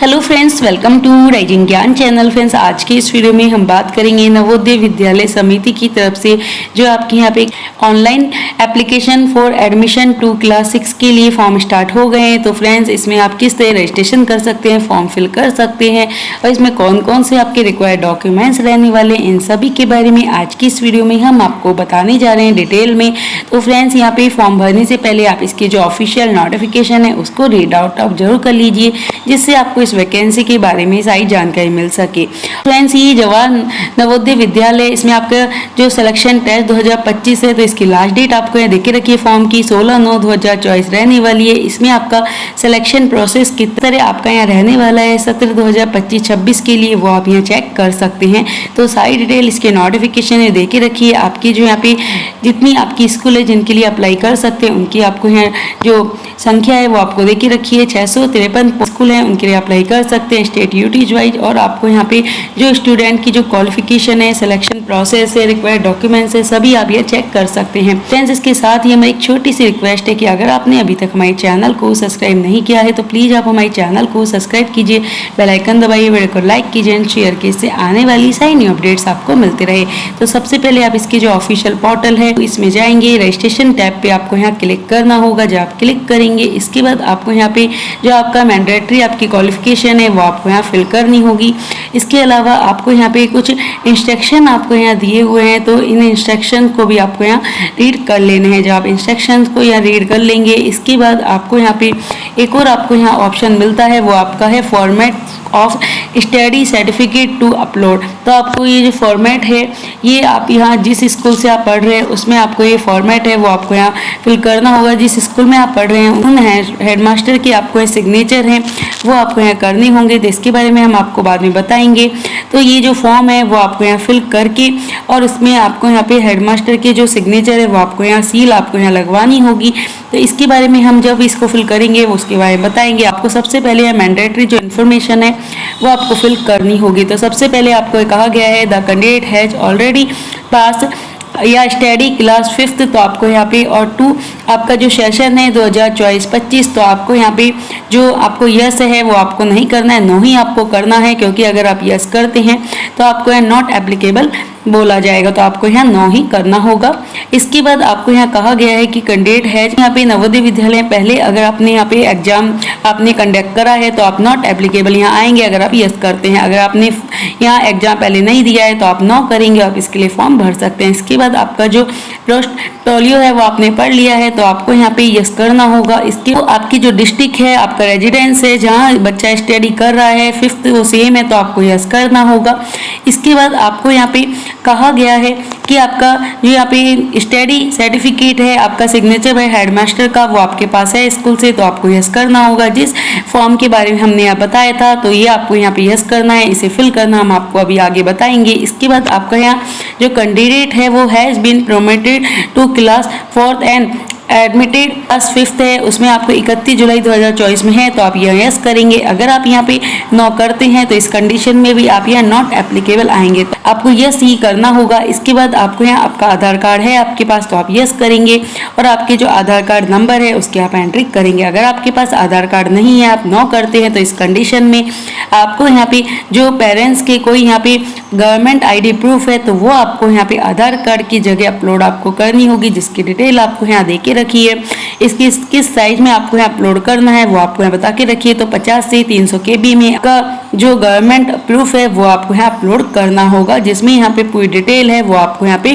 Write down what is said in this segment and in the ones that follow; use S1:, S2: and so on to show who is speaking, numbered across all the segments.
S1: Hello friends, welcome to rising Gyan channel. Friends, आज के इस वीडियो में हम बात करेंगे नवोदय विद्यालय समिति की तरफ से जो आपके यहाँ पे online application for admission to class 6 के लिए फॉर्म स्टार्ट हो गए हैं। तो फ्रेंड्स, इसमें आप किस तरह रजिस्ट्रेशन कर सकते हैं, फॉर्म फिल कर सकते हैं और इसमें कौन कौन से आपके रिक्वायर्ड डॉक्यूमेंट्स रहने वाले हैं, इन सभी के बारे में आज की इस वीडियो में हम आपको बताने जा रहे हैं डिटेल में। तो फ्रेंड्स, यहाँ पे फॉर्म भरने से पहले आप इसके जो ऑफिशियल नोटिफिकेशन है उसको रीड आउट जरूर कर लीजिए, जिससे आपको वैकेंसी के बारे में सारी जानकारी मिल सके। फ्रेंड्स, ये जवाहर नवोदय विद्यालय, इसमें आपका जो सिलेक्शन टेस्ट 2025 है, तो इसकी लास्ट डेट आपको यहाँ देखे रखिए फॉर्म की 16/9/2024 रहने वाली है। इसमें आपका सिलेक्शन प्रोसेस किस तरह आपका यहाँ रहने वाला है सत्र 2025-26 के लिए, वो आप यहाँ चेक कर सकते हैं। तो सारी डिटेल इसके नोटिफिकेशन है देखे रखिए। आपकी जो यहाँ पे जितनी आपकी स्कूल है जिनके लिए अप्लाई कर सकते हैं उनकी आपको यहाँ जो संख्या है वो आपको देखे रखिए। 653 स्कूल हैं, उनके लिए अप्लाई कर सकते हैं स्टेट यूटीज वाइज। और आपको यहाँ पे जो स्टूडेंट की जो क्वालिफिकेशन है, सिलेक्शन प्रोसेस है, रिक्वायर्ड डॉक्यूमेंट्स है, सभी आप ये चेक कर सकते हैं। फ्रेंड्स, इसके साथ ही हमारी एक छोटी सी रिक्वेस्ट है कि अगर आपने अभी तक हमारे चैनल को सब्सक्राइब नहीं किया है तो प्लीज़ आप हमारे चैनल को सब्सक्राइब कीजिए, बेल आइकन दबाइए, वीडियो को लाइक कीजिए एंड शेयर कीजिए, इससे आने वाली सारी न्यू अपडेट्स आपको मिलते रहे। तो सबसे पहले आप इसके जो ऑफिशियल पोर्टल है इसमें जाएंगे, रजिस्ट्रेशन टैब पे आपको यहाँ क्लिक करना होगा। जब आप क्लिक करेंगे इसके बाद आपको यहाँ पे जो आपका मैंडेटरी आपकी क्वालिफिकेशन है वो आपको यहाँ फिल करनी होगी। इसके अलावा आपको यहाँ पे कुछ इंस्ट्रक्शन आपको यहाँ दिए हुए हैं, तो इन इंस्ट्रक्शन को भी आपको यहाँ रीड कर लेने हैं। जब आप इंस्ट्रक्शन को यहाँ रीड कर लेंगे इसके बाद आपको यहाँ पे एक और आपको यहाँ ऑप्शन मिलता है, वो आपका है format of study certificate to upload. तो आपको ये जो फॉर्मेट है ये आप यहाँ जिस स्कूल से आप पढ़ रहे हैं उसमें आपको ये फॉर्मेट है वो आपको यहाँ फिल करना होगा। जिस स्कूल में आप पढ़ रहे हैं उन हेडमास्टर के आपको सिग्नेचर हैं वो आपको यहाँ करने होंगे। तो इसके बारे में हम आपको बाद में बताएंगे। तो ये जो फॉर्म है वो आपको यहाँ फिल करके और उसमें आपको यहाँ पे हेडमास्टर के जो सिग्नेचर है वो आपको यहाँ सील आपको यहाँ लगवानी होगी। तो इसके बारे में हम जब इसको फिल करेंगे वो उसके बारे में बताएंगे। आपको सबसे पहले यहाँ मैंडेटरी जो इन्फॉर्मेशन है वो आपको फिल करनी होगी। तो सबसे पहले आपको कहा गया है the candidate has already pass या स्टडी क्लास 5th, तो आपको यहाँ पे और 2 आपका जो सेशन है 2024-25, तो आपको यहाँ पे जो आपको यस है वो आपको नहीं करना है, नो ही आपको करना है, क्योंकि अगर आप यस करते हैं तो आपको यहाँ नॉट एप्लीकेबल बोला जाएगा, तो आपको यहाँ नो ही करना होगा। इसके बाद आपको यहाँ कहा गया है कि कैंडिडेट है यहाँ पे नवोदय विद्यालय पहले अगर आपने यहाँ पे एग्जाम आपने कंडक्ट करा है तो आप नॉट एप्लीकेबल यहाँ आएंगे अगर आप यस करते हैं। अगर आपने यहाँ एग्जाम पहले नहीं दिया है तो आप नो करेंगे, आप इसके लिए फॉर्म भर सकते हैं। इसके बाद आपका जो पोर्टफोलियो है वो आपने पढ़ लिया है तो आपको यहाँ पे यस करना होगा। इसके आपकी जो डिस्ट्रिक्ट है, आपका रेजिडेंस है जहाँ बच्चा स्टडी कर रहा है 5th वो सेम है तो आपको यस करना होगा। इसके बाद आपको यहाँ पे कहा गया है कि आपका जो यहाँ पे स्टडी सर्टिफिकेट है, आपका सिग्नेचर है हेडमास्टर का, वो आपके पास है स्कूल से, तो आपको यस करना होगा। जिस फॉर्म के बारे में हमने यहाँ बताया था तो ये आपको यहाँ पे यस करना है, इसे फिल करना हम आपको अभी आगे बताएंगे। इसके बाद आपका यहाँ जो कैंडिडेट है वो has been promoted to class 4th and admitted class 5th है, उसमें आपको 31 जुलाई 2024 में है तो आप यह यस करेंगे। अगर आप यहाँ पे नो करते हैं तो इस कंडीशन में भी आप यहाँ नॉट एप्लीकेबल आएंगे, तो आपको यस ही करना होगा। इसके बाद आपको यहाँ आपका आधार कार्ड है आपके पास तो आप यस करेंगे और आपके जो आधार कार्ड नंबर है उसकी आप एंट्री करेंगे। अगर आपके पास आधार कार्ड नहीं है, आप नो करते हैं, तो इस कंडीशन में आपको यहाँ पे जो पेरेंट्स के कोई यहाँ पे गवर्नमेंट ID प्रूफ है तो वो आपको यहाँ पे आधार कार्ड की जगह अपलोड आपको करनी होगी, जिसकी डिटेल आपको यहाँ दे के रखी है। इसकी किस साइज में आपको यहाँ अपलोड करना है वो आपको यहाँ बता के रखिए। तो 50 से 300 KB में का जो गवर्नमेंट प्रूफ है वो आपको यहाँ अपलोड करना होगा, जिसमें यहाँ पे पूरी डिटेल है वो आपको यहाँ पे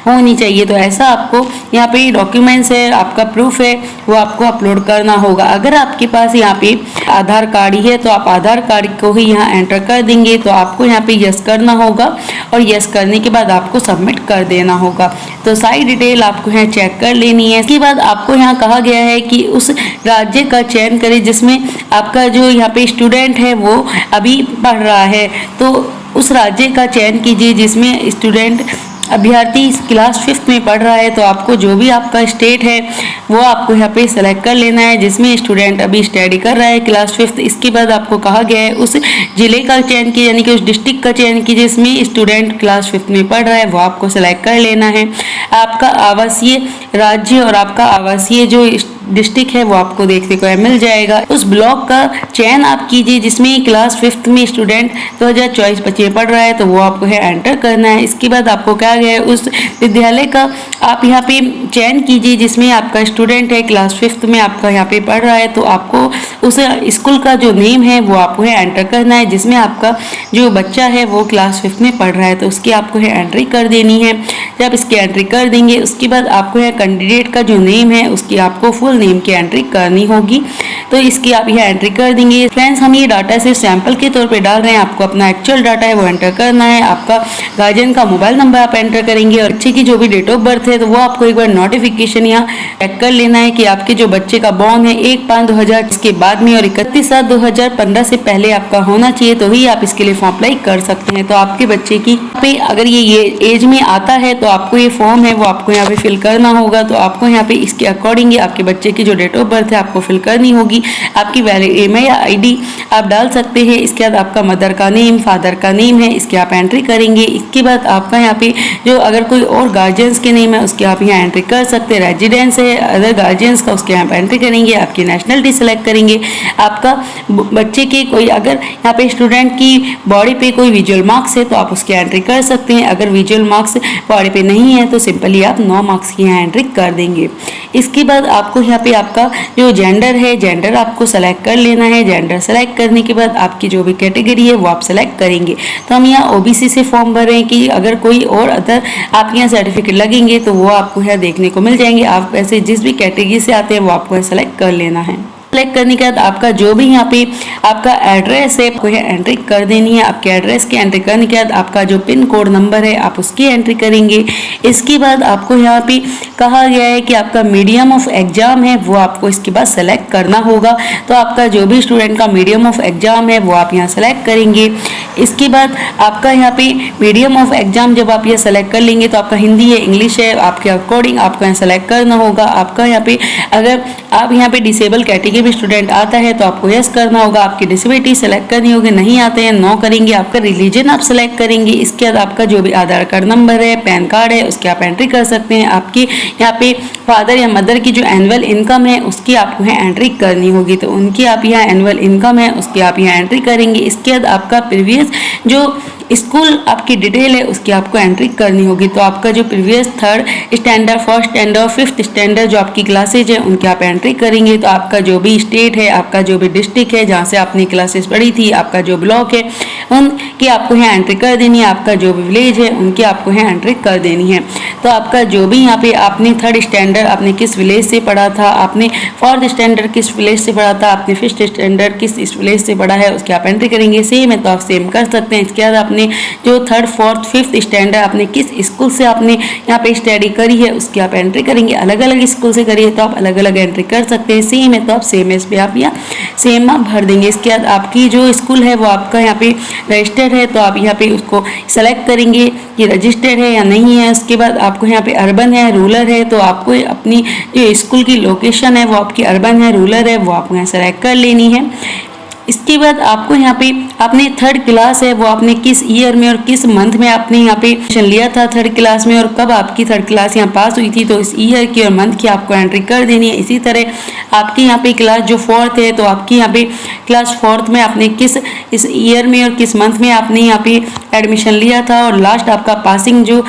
S1: होनी चाहिए। तो ऐसा आपको यहाँ पे डॉक्यूमेंट्स है, आपका प्रूफ है वो आपको अपलोड करना होगा। अगर आपके पास यहाँ पे आधार कार्ड ही है तो आप आधार कार्ड को ही यहाँ एंटर कर देंगे, तो आपको यहाँ पे यस करना होगा और यस करने के बाद आपको सबमिट कर देना होगा। तो सारी डिटेल आपको यहाँ चेक कर लेनी है। इसके बाद आपको यहाँ कहा गया है कि उस राज्य का चयन करें जिसमें आपका जो यहाँ पे स्टूडेंट है वो अभी पढ़ रहा है, तो उस राज्य का चयन कीजिए जिसमें स्टूडेंट अभ्यर्थी क्लास 5th में पढ़ रहा है। तो आपको जो भी आपका स्टेट है वो आपको यहाँ पे सेलेक्ट कर लेना है जिसमें स्टूडेंट अभी स्टडी कर रहा है क्लास 5th। इसके बाद आपको कहा गया है उस जिले का चयन कीजिए, यानी कि उस डिस्ट्रिक्ट का चयन कीजिए जिसमें स्टूडेंट क्लास 5th में पढ़ रहा है, वो आपको सेलेक्ट कर लेना है। आपका आवासीय राज्य और आपका आवासीय जो डिस्ट्रिक्ट है वो आपको देखने को मिल जाएगा। उस ब्लॉक का चयन आप कीजिए जिसमें क्लास 5th में स्टूडेंट 2024 बच्चे पढ़ रहा है, तो वो आपको है एंटर करना है। इसके बाद आपको क्या गया है उस विद्यालय का आप यहाँ पे चयन कीजिए जिसमें आपका स्टूडेंट है क्लास 5th में आपका यहाँ पे पढ़ रहा है, तो आपको उस स्कूल का जो नेम है वो आपको है एंटर करना है जिसमें आपका जो बच्चा है वो क्लास 5th में पढ़ रहा है, तो उसकी आपको है एंट्री कर देनी है। जब इसकी एंट्री कर देंगे उसके बाद आपको है कैंडिडेट का जो नेम है उसकी आपको फुल नेम की एंट्री करनी होगी, तो इसकी आप यह एंट्री कर देंगे। फ्रेंड्स, हम ये डाटा सिर्फ सैंपल के तौर पे डाल रहे हैं, आपको अपना एक्चुअल डाटा है वो एंटर करना है। आपका गार्जियन का मोबाइल नंबर आप एंटर करेंगे और बच्चे की जो भी डेट ऑफ बर्थ है तो वो आपको एक बार नोटिफिकेशन यहाँ चेक कर लेना है कि आपके जो बच्चे का बॉर्न है 1/5/2000 के बाद में और 31/7/2015 से पहले आपका होना चाहिए, तो ही आप इसके लिए फॉर्म अप्लाई कर सकते हैं। तो आपके बच्चे की पे अगर ये एज में आता है तो आपको ये फॉर्म है वो आपको यहाँ पे फिल करना होगा, तो आपको यहाँ पे इसके अकॉर्डिंग आपके बच्चे की जो डेट ऑफ बर्थ है आपको फिल करनी होगी। आपकी वैलिड ईमेल या आईडी आप डाल सकते हैं। इसके बाद आपका मदर का नेम, फादर का नेम है, इसके आप एंट्री करेंगे। इसके बाद आपका यहाँ पे जो अगर कोई और गार्जियंस के नेम है उसके आप यहाँ एंट्री कर सकते हैं। रेजिडेंस है अदर गार्जियंस का उसके यहाँ पे एंट्री करेंगे। आपकी नेशनलिटी सेलेक्ट करेंगे। आपका बच्चे के कोई अगर यहाँ पे स्टूडेंट की बॉडी पे कोई विजुअल मार्क्स है तो आप उसकी एंट्री कर सकते हैं। अगर विजुअल मार्क्स बॉडी पे नहीं है तो सिंपली आप 9 मार्क्स की यहाँ एंट्री कर देंगे। इसके बाद आपको यहाँ पे आपका जो जेंडर है जेंडर आपको सेलेक्ट कर लेना है। जेंडर सेलेक्ट करने के बाद आपकी जो भी कैटेगरी है वो आप सेलेक्ट करेंगे। तो हम यहाँ ओबीसी से फॉर्म भर रहे हैं कि अगर कोई और अदर आपके यहाँ सर्टिफिकेट लगेंगे तो वो आपको यहाँ देखने को मिल जाएंगे। आप ऐसे जिस भी कैटेगरी से आते हैं वो आपको सेलेक्ट कर लेना है। सेलेक्ट करने के बाद आपका जो भी यहाँ पे आपका एड्रेस है आपको यहाँ एंट्री कर देनी है। आपके एड्रेस की एंट्री करने के बाद आपका जो पिन कोड नंबर है आप उसकी एंट्री करेंगे। इसके बाद आपको यहाँ पे कहा गया है कि आपका मीडियम ऑफ एग्जाम है वो आपको इसके बाद सेलेक्ट करना होगा, तो आपका जो भी स्टूडेंट का मीडियम ऑफ एग्जाम है वो आप यहाँ सेलेक्ट करेंगे। इसके बाद आपका यहाँ पे मीडियम ऑफ एग्जाम जब आप ये सेलेक्ट कर लेंगे तो आपका हिंदी है इंग्लिश है आपके अकॉर्डिंग आपको यहाँ सेलेक्ट करना होगा। आपका यहाँ पे अगर आप यहाँ पे डिसेबल कैटेगरी में स्टूडेंट आता है तो आपको यस करना होगा। आपकी डिसेबिलिटी सेलेक्ट करनी होगी, नहीं आते हैं नो करेंगे। आपका रिलीजन आप सेलेक्ट करेंगे। इसके बाद आपका जो भी आधार कार्ड नंबर है पैन कार्ड है उसके आप एंट्री कर सकते हैं। आपकी यहाँ पे फादर या मदर की जो एनुअल इनकम है उसकी आपको यहाँ एंट्री करनी होगी, तो उनकी आप यहाँ एनुअल इनकम है उसकी आप यहाँ एंट्री करेंगे। इसके बाद आपका प्रीवियस जो स्कूल आपकी डिटेल है उसकी आपको एंट्री करनी होगी, तो आपका जो previous 3rd standard 1st standard 5th standard जो आपकी क्लासेज है उनकी आप एंट्री करेंगे। तो आपका जो भी स्टेट है आपका जो भी डिस्ट्रिक्ट है जहाँ से आपने क्लासेस पढ़ी थी आपका जो ब्लॉक है उनकी आपको यहाँ एंट्री कर देनी है। आपका जो भी विलेज है उनकी आपको यहाँ एंट्री कर देनी है। तो आपका जो भी यहाँ पे आपने 3rd स्टैंडर्ड आपने किस विलेज से पढ़ा था, आपने 4th स्टैंडर्ड किस विलेज से पढ़ा था, आपने 5th स्टैंडर्ड किस विलेज से पढ़ा है उसकी आप एंट्री करेंगे। सेम है तो आप सेम कर सकते हैं। इसके बाद आपने जो 3rd 4th 5th स्टैंडर्ड आपने किस स्कूल से आपने यहाँ पे स्टडी करी है उसकी आप एंट्री करेंगे। अलग अलग स्कूल से करी है तो आप अलग अलग एंट्री कर सकते हैं। सेम है तो आप सेम इस पे आप यहाँ सेम आप भर देंगे। इसके बाद आपकी जो स्कूल है वो आपका यहाँ पे रजिस्टर्ड है तो आप यहाँ पे उसको सेलेक्ट करेंगे कि रजिस्टर्ड है या नहीं है। उसके बाद आपको यहाँ पे अर्बन है रूरल है तो आपको अपनी जो स्कूल की लोकेशन है वो आपकी अर्बन है रूरल है वो आपको यहाँ सेलेक्ट कर लेनी है। इसके बाद आपको यहाँ पे आपने 3rd क्लास है वो आपने किस ईयर में और किस मंथ में आपने यहाँ पे एडमिशन लिया था 3rd क्लास में और कब आपकी 3rd क्लास यहाँ पास हुई थी, तो इस ईयर की और मंथ की आपको एंट्री कर देनी है। इसी तरह आपकी यहाँ पे क्लास जो 4th है तो आपकी यहाँ पे क्लास 4th में आपने किस इस ईयर में और किस मंथ में आपने यहाँ पे एडमिशन लिया था और लास्ट आपका पासिंग जो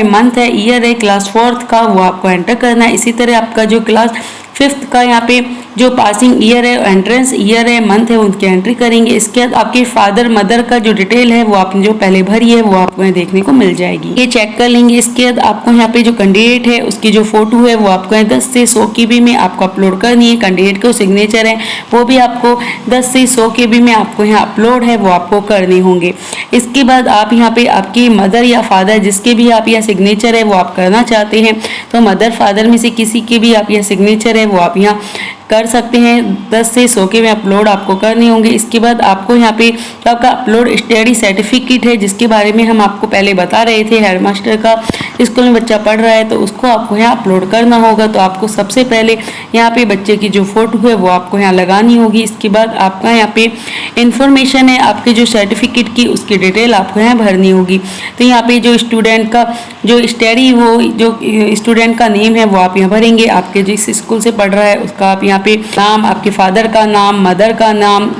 S1: मंथ है ईयर है क्लास 4th का वो आपको एंटर करना है। इसी तरह आपका जो क्लास 5th का यहाँ पे जो पासिंग ईयर है एंट्रेंस ईयर है मंथ है उनकी एंट्री करेंगे। इसके बाद आपके फादर मदर का जो डिटेल है वो आपने जो पहले भरी है वो आपको यहाँ देखने को मिल जाएगी, ये चेक कर लेंगे। इसके बाद आपको यहाँ पे जो कैंडिडेट है उसकी जो फोटो है वो आपको 10 से 100 KB में आपको अपलोड करनी है। कैंडिडेट के सिग्नेचर है वो भी आपको 10 से 100 KB में आपको यहाँ अपलोड है वो आपको करने होंगे। इसके बाद आप यहाँ पे आपकी मदर या फादर जिसके भी आप यहाँ सिग्नेचर है वो आप करना चाहते हैं तो मदर फादर में से किसी के भी आप यहाँ सिग्नेचर है वो आप यहाँ कर सकते हैं। 10 से 100 के में अपलोड आपको करने होंगे। इसके बाद आपको यहाँ पे तो आपका अपलोड स्टडी सर्टिफिकेट है, जिसके बारे में हम आपको पहले बता रहे थे। हेडमास्टर का स्कूल में बच्चा पढ़ रहा है तो उसको आपको यहाँ अपलोड करना होगा। तो आपको सबसे पहले यहाँ पे बच्चे की जो फोटो है वो आपको यहाँ लगानी होगी। इसके बाद आपका यहाँ पे इंफॉर्मेशन है आपके जो सर्टिफिकेट की, उसकी डिटेल आपको यहाँ भरनी होगी। तो यहाँ पे जो स्टूडेंट का जो स्टडी हो, जो स्टूडेंट का नेम है वो आप यहाँ भरेंगे। आपके जिस स्कूल से पढ़ रहा है उसका आप यहाँ पे नाम, आपके फादर का नाम, मदर का नाम,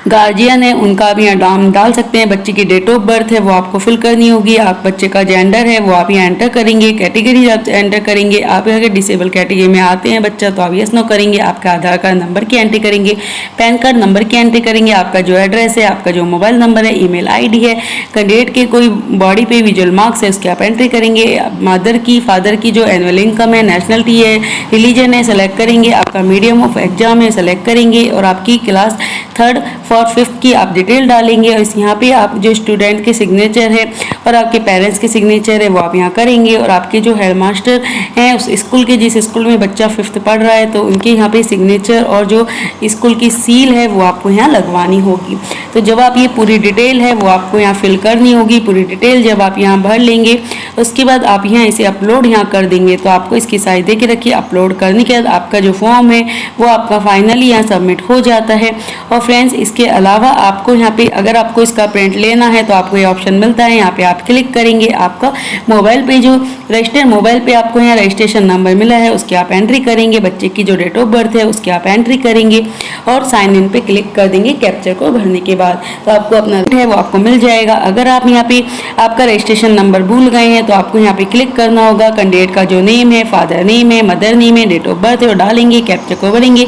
S1: गार्जियन है उनका भी यहाँ नाम डाल सकते हैं। बच्चे की डेट ऑफ बर्थ है वो आपको फिल करनी होगी। आप बच्चे का जेंडर है वो आप यहाँ एंटर करेंगे। कैटेगरी आप एंटर करेंगे। आप अगर डिसेबल कैटेगरी में आते हैं बच्चा तो आप यस नो करेंगे। आपका आधार कार्ड नंबर की एंट्री करेंगे, पैन कार्ड नंबर की एंट्री करेंगे, आपका जो एड्रेस है, आपका जो मोबाइल नंबर है, ईमेल आईडी है, कैंडिडेट के कोई बॉडी पे विजुअल मार्क्स है उसके आप एंट्री करेंगे। मदर की, फादर की जो एनुअल इनकम है, नेशनलिटी है, रिलीजन है सेलेक्ट करेंगे। आपका मीडियम ऑफ एग्जाम है सेलेक्ट करेंगे और आपकी क्लास 3rd 4th 5th की आप डिटेल डालेंगे। और यहाँ पे आप जो स्टूडेंट के सिग्नेचर है और आपके पेरेंट्स के सिग्नेचर है वो आप यहाँ करेंगे। और आपके जो हेडमास्टर हैं उस स्कूल के, जिस स्कूल में बच्चा 5th पढ़ रहा है तो उनके यहाँ पे सिग्नेचर और जो स्कूल की सील है वो आपको यहाँ लगवानी होगी। तो जब आप ये पूरी डिटेल है वो आपको यहाँ फिल करनी होगी। पूरी डिटेल जब आप यहाँ भर लेंगे उसके बाद आप यहाँ इसे अपलोड यहाँ कर देंगे। तो आपको इसकी साइज दे के रखिए। अपलोड करने के बाद आपका जो फॉर्म है वो आपका फाइनली यहाँ सबमिट हो जाता है। और फ्रेंड्स इसके अलावा आपको यहाँ पे अगर आपको इसका प्रिंट लेना है तो आपको ये ऑप्शन मिलता है। यहाँ पे आप क्लिक करेंगे। आपका मोबाइल पे जो रजिस्टर्ड मोबाइल पे आपको यहाँ रजिस्ट्रेशन नंबर मिला है उसकी आप एंट्री करेंगे। बच्चे की जो डेट ऑफ बर्थ है उसकी आप एंट्री करेंगे और साइन इन पे क्लिक कर देंगे कैप्चर को भरने के बाद। तो आपको अपना है वो आपको मिल जाएगा। अगर आप यहाँ पे आपका रजिस्ट्रेशन नंबर भूल गए हैं तो आपको यहाँ पे क्लिक करना होगा। कैंडिडेट का जो नेम है, फादर नेम है, मदर नेम है, डेट ऑफ बर्थ है वो डालेंगे, कैप्चर को भरेंगे,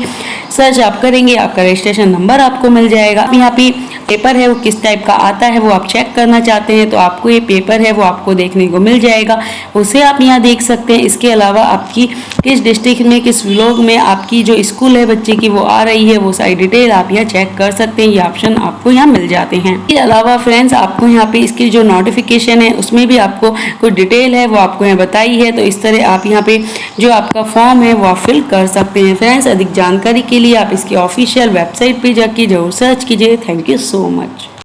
S1: सर्च आप करेंगे, आपका रजिस्ट्रेशन नंबर आपको मिल जाएगा। यहाँ पे पेपर है वो किस टाइप का आता है वो आप चेक करना चाहते हैं तो आपको ये पेपर है वो आपको देखने को मिल जाएगा, उसे आप यहाँ देख सकते हैं। इसके अलावा आपकी किस डिस्ट्रिक्ट में, किस ब्लॉक में आपकी जो स्कूल है बच्चे की वो आ रही है वो सारी डिटेल आप यहाँ चेक कर सकते हैं। ये ऑप्शन आपको यहाँ मिल जाते हैं। इसके अलावा फ्रेंड्स आपको यहाँ पे इसकी जो नोटिफिकेशन है उसमें भी आपको कोई डिटेल है वो आपको यहाँ बताई है। तो इस तरह आप यहाँ पे जो आपका फॉर्म है वो आप फिल कर सकते हैं। फ्रेंड्स अधिक जानकारी के लिए आप इसकी ऑफिशियल वेबसाइट पे जाके जरूर सर्च कीजिए। Thank you so much.